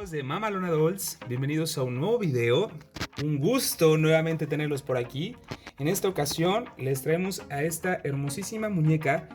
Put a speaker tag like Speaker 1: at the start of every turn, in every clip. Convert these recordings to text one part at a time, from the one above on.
Speaker 1: amigos de Mamalona Dolls, bienvenidos a un nuevo video. Un gusto nuevamente tenerlos por aquí. En esta ocasión les traemos a esta hermosísima muñeca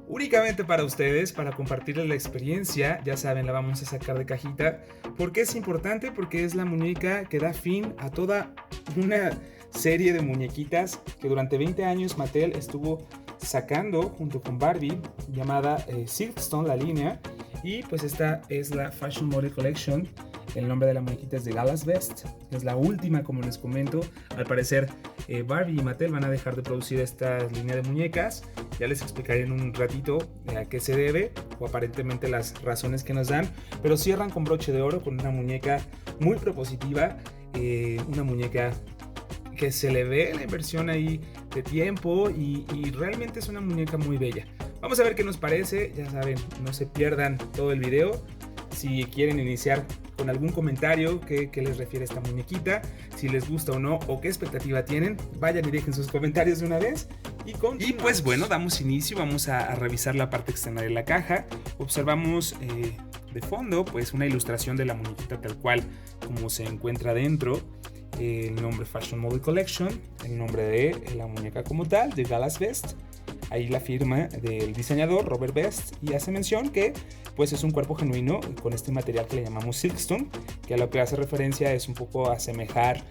Speaker 1: únicamente para ustedes, para compartirles la experiencia. Ya saben, la vamos a sacar de cajita. ¿Por qué es importante? Porque es la muñeca que da fin a toda una serie de muñequitas que durante 20 años Mattel estuvo sacando junto con Barbie, llamada Silverstone, la línea. Y pues esta es la Fashion Model Collection. El nombre de la muñequita es de Gala's Best. Es la última, como les comento. Al parecer Barbie y Mattel van a dejar de producir esta línea de muñecas. Ya les explicaré en un ratito a qué se debe, o aparentemente las razones que nos dan. Pero cierran con broche de oro, con una muñeca muy propositiva. Una muñeca que se le ve la inversión ahí de tiempo y realmente es una muñeca muy bella. Vamos a ver qué nos parece. Ya saben, no se pierdan todo el video. Si quieren iniciar con algún comentario que les refiere a esta muñequita, si les gusta o no, o qué expectativa tienen, vayan y dejen sus comentarios de una vez. Y pues bueno, damos inicio. Vamos a revisar la parte externa de la caja. Observamos de fondo pues una ilustración de la muñequita tal cual como se encuentra dentro. El nombre Fashion Model Collection, el nombre de la muñeca como tal, de Gala's Best. Ahí la firma del diseñador Robert Best, y hace mención que pues es un cuerpo genuino con este material que le llamamos Silkstone, que a lo que hace referencia es un poco a asemejar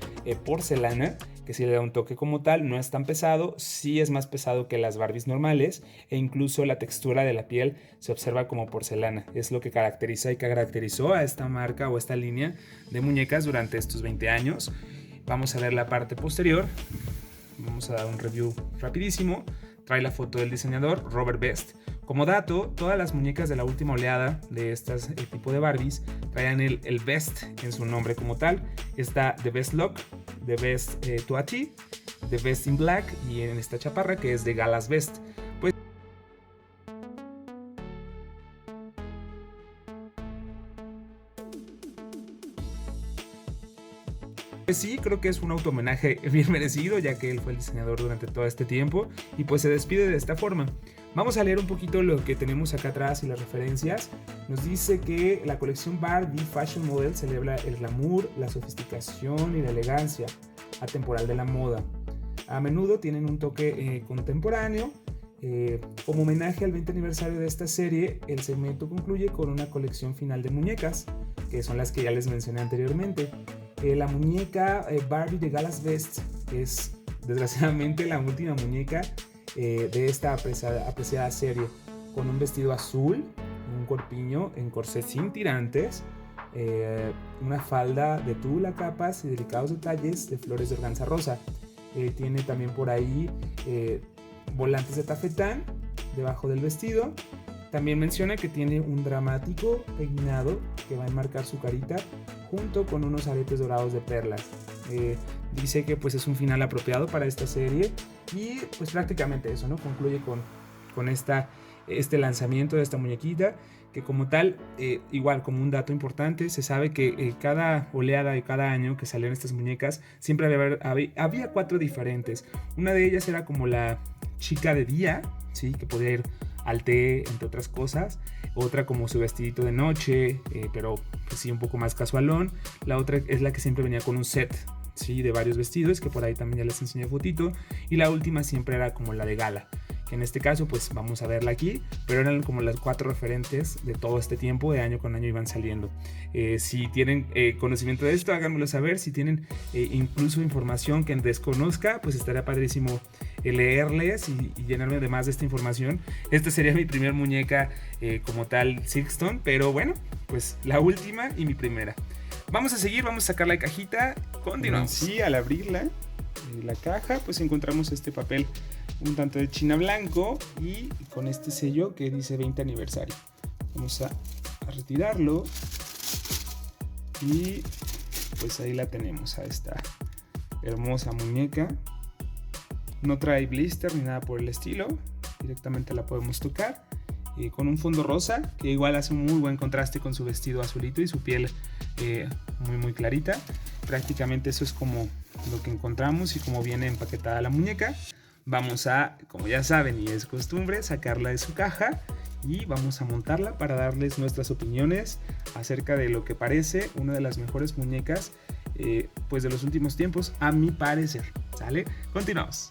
Speaker 1: porcelana, que si le da un toque como tal. No es tan pesado, sí es más pesado que las Barbies normales, e incluso la textura de la piel se observa como porcelana. Es lo que caracteriza y que caracterizó a esta marca o esta línea de muñecas durante estos 20 años. Vamos a ver la parte posterior. Vamos a dar un review rapidísimo. Trae la foto del diseñador Robert Best. Como dato, todas las muñecas de la última oleada de este tipo de Barbies traían el Best en su nombre como tal. Está The Best Look, The Best Tuati, The Best in Black, y en esta chaparra que es de Gala's Best. Pues sí, creo que es un auto-homenaje bien merecido, ya que él fue el diseñador durante todo este tiempo y pues se despide de esta forma. Vamos a leer un poquito lo que tenemos acá atrás y las referencias. Nos dice que la colección Barbie Fashion Model celebra el glamour, la sofisticación y la elegancia atemporal de la moda. A menudo tienen un toque contemporáneo. Como homenaje al 20 aniversario de esta serie, el segmento concluye con una colección final de muñecas, que son las que ya les mencioné anteriormente. La muñeca Barbie de Gala's Best es desgraciadamente la última muñeca de esta apreciada serie, con un vestido azul, un corpiño en corsé sin tirantes, una falda de tul a capas y delicados detalles de flores de organza rosa. Tiene también por ahí volantes de tafetán debajo del vestido. También menciona que tiene un dramático peinado que va a enmarcar su carita junto con unos aretes dorados de perlas. Dice que pues es un final apropiado para esta serie, y pues prácticamente eso, ¿no? Concluye con este lanzamiento de esta muñequita, que como tal, igual como un dato importante, se sabe que cada oleada y cada año que salían estas muñecas siempre había 4 diferentes. Una de ellas era como la chica de día, ¿sí? Que podía ir al té, entre otras cosas. Otra como su vestidito de noche, pero pues sí, un poco más casualón. La otra es la que siempre venía con un set, ¿sí? De varios vestidos, que por ahí también ya les enseñé fotito. Y la última siempre era como la de gala, que en este caso pues vamos a verla aquí, pero eran como las 4 referentes de todo este tiempo, de año con año iban saliendo. Si tienen conocimiento de esto, háganmelo saber. Si tienen incluso información que desconozca, pues estaría padrísimo leerles y llenarme de más de esta información. Esta sería mi primer muñeca como tal Silkstone, pero bueno, pues la última y mi primera. Vamos a seguir, vamos a sacar la cajita. Continuamos. Sí, al abrirla la caja pues encontramos este papel un tanto de china blanco y con este sello que dice 20 aniversario. Vamos a retirarlo y pues ahí la tenemos, a esta hermosa muñeca. No trae blister ni nada por el estilo, directamente la podemos tocar, con un fondo rosa que igual hace un muy buen contraste con su vestido azulito y su piel muy clarita. Prácticamente eso es como lo que encontramos y como viene empaquetada la muñeca. Vamos a, como ya saben y es costumbre, sacarla de su caja y vamos a montarla para darles nuestras opiniones acerca de lo que parece una de las mejores muñecas pues de los últimos tiempos, a mi parecer. ¿Sale? Continuamos.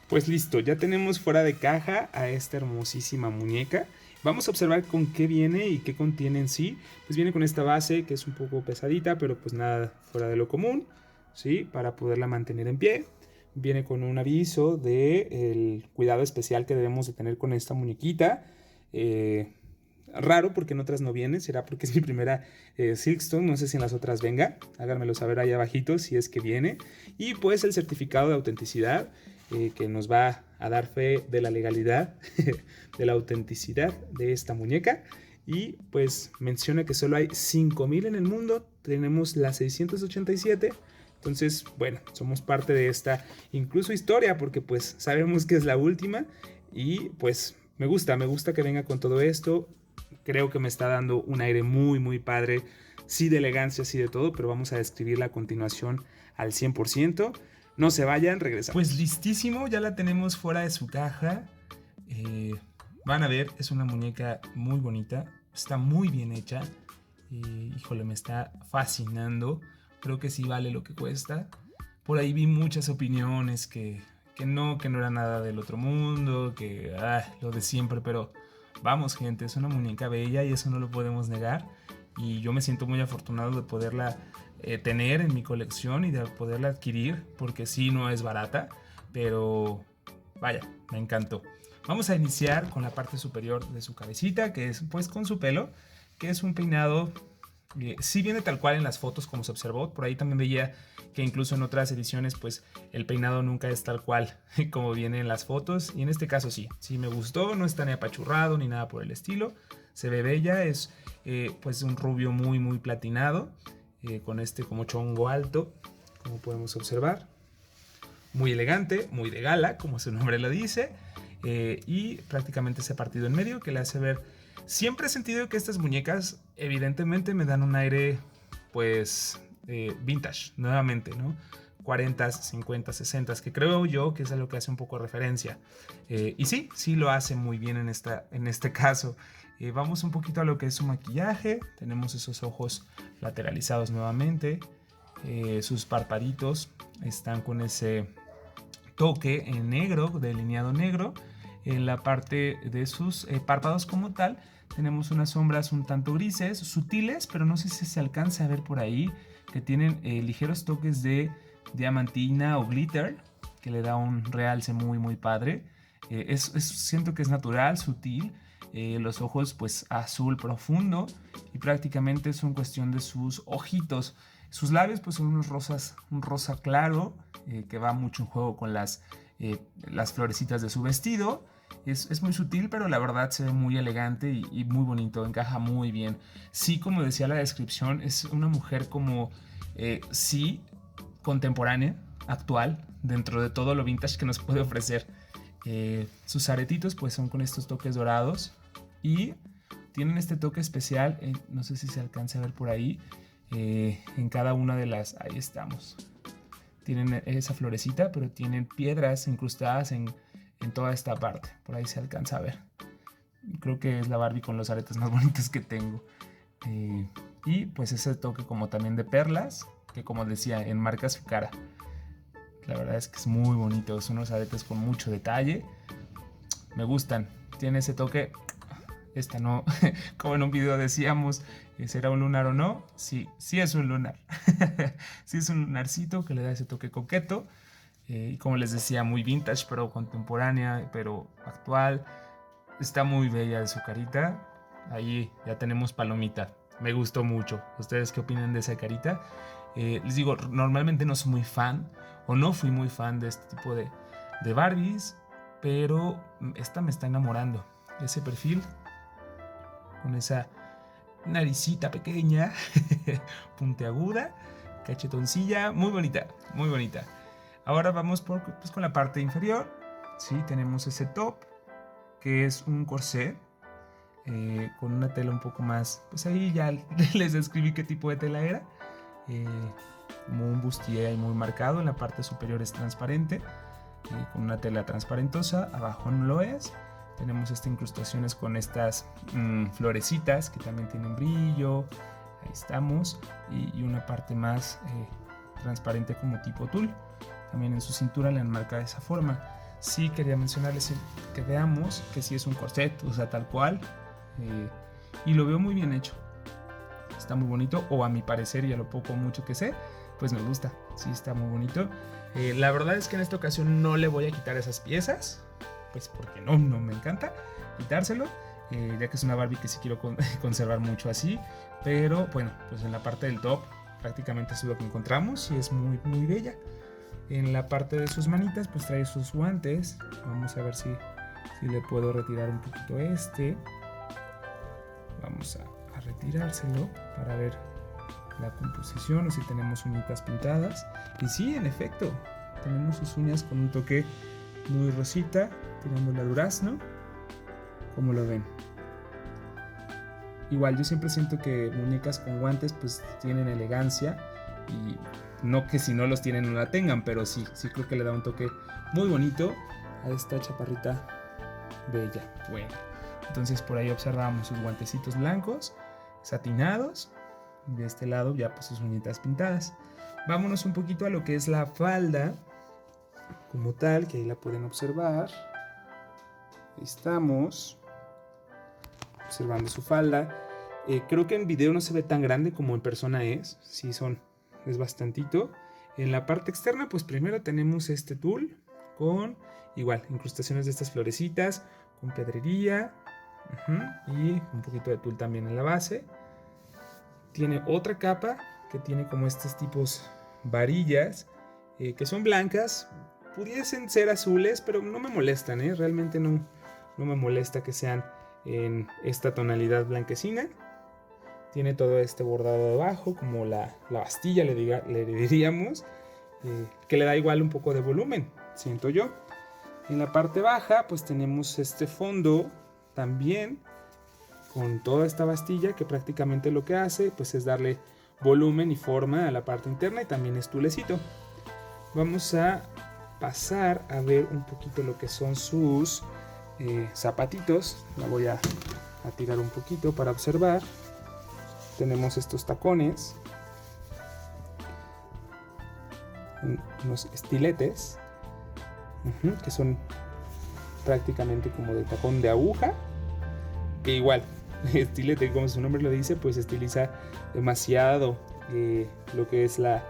Speaker 1: Pues listo, ya tenemos fuera de caja a esta hermosísima muñeca. Vamos a observar con qué viene y qué contiene en sí. Pues viene con esta base que es un poco pesadita, pero pues nada fuera de lo común, ¿sí? Para poderla mantener en pie. Viene con un aviso del cuidado especial que debemos de tener con esta muñequita. Raro porque en otras no viene, será porque es mi primera Silkstone, no sé si en las otras venga, háganmelo saber ahí abajito si es que viene. Y pues el certificado de autenticidad que nos va a dar fe de la legalidad, de la autenticidad de esta muñeca. Y pues menciona que solo hay 5,000 en el mundo, tenemos las 687. Entonces, bueno, somos parte de esta incluso historia porque pues sabemos que es la última y pues me gusta que venga con todo esto. Creo que me está dando un aire muy muy padre, sí de elegancia, sí de todo, pero vamos a describirla a continuación al 100%. No se vayan, regresamos. Pues listísimo, ya la tenemos fuera de su caja. Van a ver, es una muñeca muy bonita, está muy bien hecha. Híjole, me está fascinando. Creo que sí vale lo que cuesta. Por ahí vi muchas opiniones que no era nada del otro mundo, que lo de siempre, pero vamos gente, es una muñeca bella y eso no lo podemos negar. Y yo me siento muy afortunado de poderla tener en mi colección y de poderla adquirir, porque sí no es barata, pero vaya, me encantó. Vamos a iniciar con la parte superior de su cabecita, que es pues con su pelo, que es un peinado, sí viene tal cual en las fotos como se observó. Por ahí también veía que incluso en otras ediciones pues el peinado nunca es tal cual como viene en las fotos, y en este caso sí me gustó, no está ni apachurrado ni nada por el estilo, se ve bella, es pues un rubio muy muy platinado, con este como chongo alto, como podemos observar, muy elegante, muy de gala, como su nombre lo dice, y prácticamente ese partido en medio que le hace ver. Siempre he sentido que estas muñecas evidentemente me dan un aire pues vintage, nuevamente, ¿no? 40, 50, 60, que creo yo que es a lo que hace un poco referencia. Y sí lo hace muy bien en este caso. Vamos un poquito a lo que es su maquillaje. Tenemos esos ojos lateralizados nuevamente. Sus parpaditos están con ese toque en negro, delineado negro. En la parte de sus párpados como tal, tenemos unas sombras un tanto grises, sutiles, pero no sé si se alcanza a ver por ahí, que tienen ligeros toques de diamantina o glitter, que le da un realce muy muy padre. Siento que es natural, sutil. Los ojos pues azul profundo, y prácticamente son cuestión de sus ojitos. Sus labios pues son unos rosas, un rosa claro, que va mucho en juego con las florecitas de su vestido. Es muy sutil, pero la verdad se ve muy elegante y muy bonito, encaja muy bien. Sí, como decía la descripción, es una mujer como, sí, contemporánea, actual, dentro de todo lo vintage que nos puede ofrecer. Sus aretitos pues son con estos toques dorados y tienen este toque especial, no sé si se alcanza a ver por ahí, en cada una de las, ahí estamos, tienen esa florecita, pero tienen piedras incrustadas en toda esta parte, por ahí se alcanza a ver. Creo que es la Barbie con los aretes más bonitos que tengo, y pues ese toque como también de perlas, que como decía, enmarca su cara. La verdad es que es muy bonito, son unos aretes con mucho detalle, me gustan, tiene ese toque. Esta no, como en un video decíamos, ¿será un lunar o no? Sí es un lunar. Sí es un lunarcito que le da ese toque coqueto. Y como les decía, muy vintage, pero contemporánea, pero actual. Está muy bella de su carita. Ahí ya tenemos palomita. Me gustó mucho. ¿Ustedes qué opinan de esa carita? Les digo, normalmente no soy muy fan, o no fui muy fan de este tipo de Barbies, pero esta me está enamorando. Ese perfil con esa naricita pequeña, puntiaguda, cachetoncilla, muy bonita, muy bonita. Ahora vamos pues con la parte inferior. Sí, tenemos ese top, que es un corsé, con una tela un poco más, pues ahí ya les describí qué tipo de tela era, como un bustier muy marcado. En la parte superior es transparente, con una tela transparentosa, abajo no lo es. Tenemos estas incrustaciones con estas florecitas que también tienen brillo, ahí estamos, y una parte más transparente como tipo tul. También en su cintura le han marcado de esa forma. Sí quería mencionarles que veamos que sí es un corset, o sea, tal cual, y lo veo muy bien hecho. Está muy bonito, o a mi parecer, y a lo poco o mucho que sé, pues me gusta, sí está muy bonito. La verdad es que en esta ocasión no le voy a quitar esas piezas, pues porque no me encanta quitárselo, ya que es una Barbie que sí quiero conservar mucho así. Pero bueno, pues en la parte del top prácticamente eso es lo que encontramos y es muy bella. En la parte de sus manitas pues trae sus guantes. Vamos a ver si le puedo retirar un poquito este. Vamos a retirárselo para ver la composición o si tenemos uñitas pintadas. Y sí, en efecto, tenemos sus uñas con un toque muy rosita, tirándole a durazno. ¿Cómo lo ven? Igual yo siempre siento que muñecas con guantes pues tienen elegancia, y no que si no los tienen no la tengan, pero sí creo que le da un toque muy bonito a esta chaparrita bella. Bueno, entonces por ahí observamos sus guantecitos blancos satinados, de este lado ya pues sus uñitas pintadas. Vámonos un poquito a lo que es la falda como tal, que ahí la pueden observar. Ahí estamos observando su falda. Creo que en video no se ve tan grande como en persona es. Sí, es bastantito. En la parte externa pues primero tenemos este tul con igual incrustaciones de estas florecitas, con pedrería, y un poquito de tul también en la base. Tiene otra capa que tiene como estos tipos varillas, que son blancas. Pudiesen ser azules, pero no me molestan, realmente no me molesta que sean en esta tonalidad blanquecina. Tiene todo este bordado debajo, como la bastilla le diríamos, que le da igual un poco de volumen, siento yo. En la parte baja pues tenemos este fondo también con toda esta bastilla, que prácticamente lo que hace pues es darle volumen y forma a la parte interna, y también es tulecito. Vamos a pasar a ver un poquito lo que son sus zapatitos. La voy a tirar un poquito para observar. Tenemos estos tacones, unos estiletes, que son prácticamente como de tacón de aguja, que igual, estilete como su nombre lo dice, pues estiliza demasiado lo que es la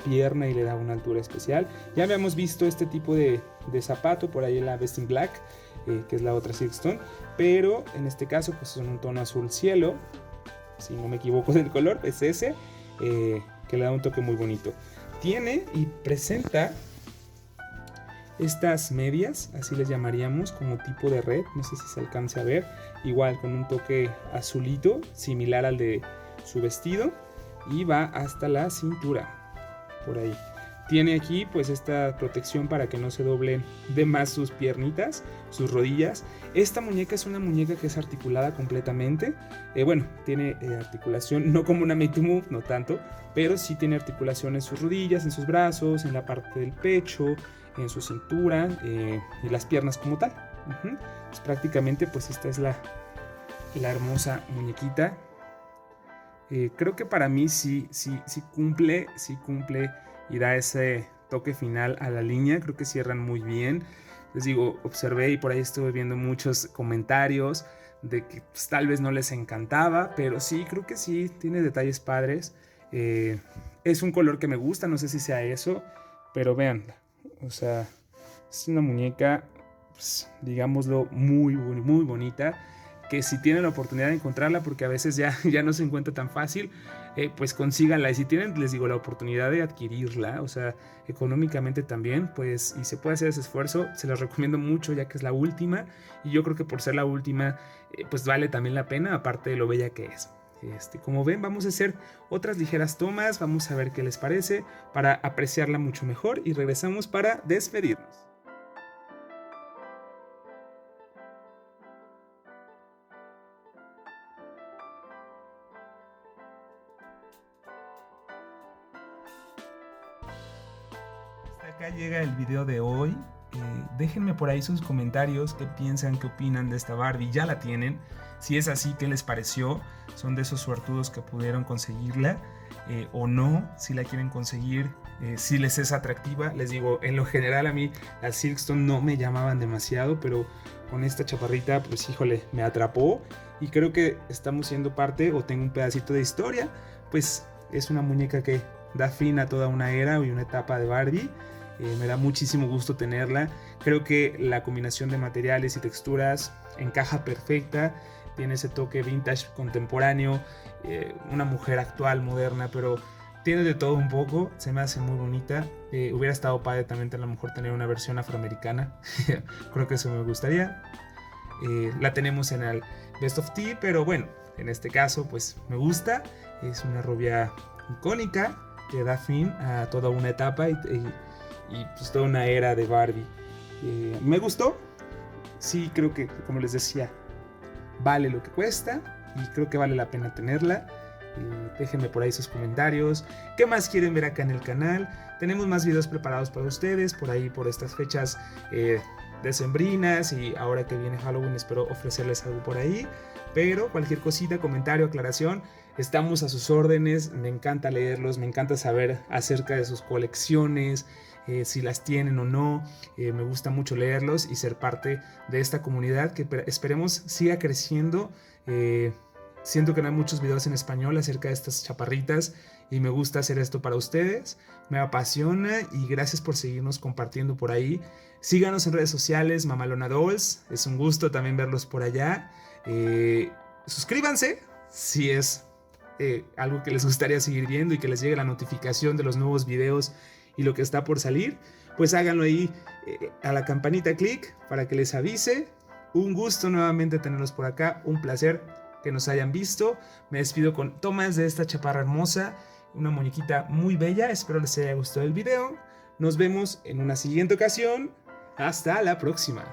Speaker 1: pierna y le da una altura especial. Ya habíamos visto este tipo de zapato por ahí en la Best in Black, que es la otra Silkstone, pero en este caso pues son un tono azul cielo, si no me equivoco del color, es ese, que le da un toque muy bonito. Tiene y presenta estas medias, así les llamaríamos, como tipo de red, no sé si se alcance a ver, igual con un toque azulito, similar al de su vestido, y va hasta la cintura, por ahí. Tiene aquí pues esta protección para que no se doblen de más sus piernitas, sus rodillas. Esta muñeca es una muñeca que es articulada completamente. Bueno, tiene articulación, no como una Made to Move, no tanto, pero sí tiene articulación en sus rodillas, en sus brazos, en la parte del pecho, en su cintura, y las piernas como tal. Pues prácticamente pues esta es la hermosa muñequita. Creo que para mí sí cumple y da ese toque final a la línea. Creo que cierran muy bien. Les digo, observé y por ahí estuve viendo muchos comentarios de que pues, tal vez no les encantaba, pero sí, creo que sí, tiene detalles padres. Es un color que me gusta, no sé si sea eso, pero veanla. O sea, es una muñeca, pues, digámoslo, muy bonita, que si tienen la oportunidad de encontrarla, porque a veces ya no se encuentra tan fácil, pues consíganla. Y si tienen, les digo, la oportunidad de adquirirla, o sea, económicamente también, pues, y se puede hacer ese esfuerzo, se los recomiendo mucho, ya que es la última, y yo creo que por ser la última, pues vale también la pena, aparte de lo bella que es. Como ven, vamos a hacer otras ligeras tomas, vamos a ver qué les parece, para apreciarla mucho mejor, y regresamos para despedirnos. llega el video de hoy. Déjenme por ahí sus comentarios, qué piensan, qué opinan de esta Barbie. Ya la tienen. Si es así, ¿qué les pareció? ¿Son de esos suertudos que pudieron conseguirla? O no, si la quieren conseguir, si les es atractiva. Les digo, en lo general a mí las Silkstone no me llamaban demasiado, pero con esta chaparrita, pues híjole, me atrapó. Y creo que estamos siendo parte, o tengo un pedacito de historia. Pues es una muñeca que da fin a toda una era y una etapa de Barbie. Me da muchísimo gusto tenerla. Creo que la combinación de materiales y texturas encaja perfecta. Tiene ese toque vintage contemporáneo, una mujer actual, moderna, pero tiene de todo un poco. Se me hace muy bonita. Hubiera estado padre también a lo mejor tener una versión afroamericana. Creo que eso me gustaría. La tenemos en el Best of Tea, pero bueno, en este caso pues me gusta. Es una rubia icónica que da fin a toda una etapa y pues toda una era de Barbie. Me gustó. Sí, creo que, como les decía, vale lo que cuesta y creo que vale la pena tenerla. Déjenme por ahí sus comentarios. ¿Qué más quieren ver acá en el canal? Tenemos más videos preparados para ustedes por ahí, por estas fechas decembrinas, y ahora que viene Halloween espero ofrecerles algo por ahí. Pero cualquier cosita, comentario, aclaración, estamos a sus órdenes. Me encanta leerlos, me encanta saber acerca de sus colecciones, si las tienen o no. Me gusta mucho leerlos y ser parte de esta comunidad que esperemos siga creciendo. Siento que no hay muchos videos en español acerca de estas chaparritas y me gusta hacer esto para ustedes. Me apasiona y gracias por seguirnos compartiendo por ahí. Síganos en redes sociales, Mamalona Dolls. Es un gusto también verlos por allá. Suscríbanse si es algo que les gustaría seguir viendo y que les llegue la notificación de los nuevos videos y lo que está por salir. Pues háganlo ahí a la campanita clic para que les avise. Un gusto nuevamente tenerlos por acá, un placer que nos hayan visto. Me despido con tomas de esta chaparra hermosa, una muñequita muy bella. Espero les haya gustado el video. Nos vemos en una siguiente ocasión. Hasta la próxima.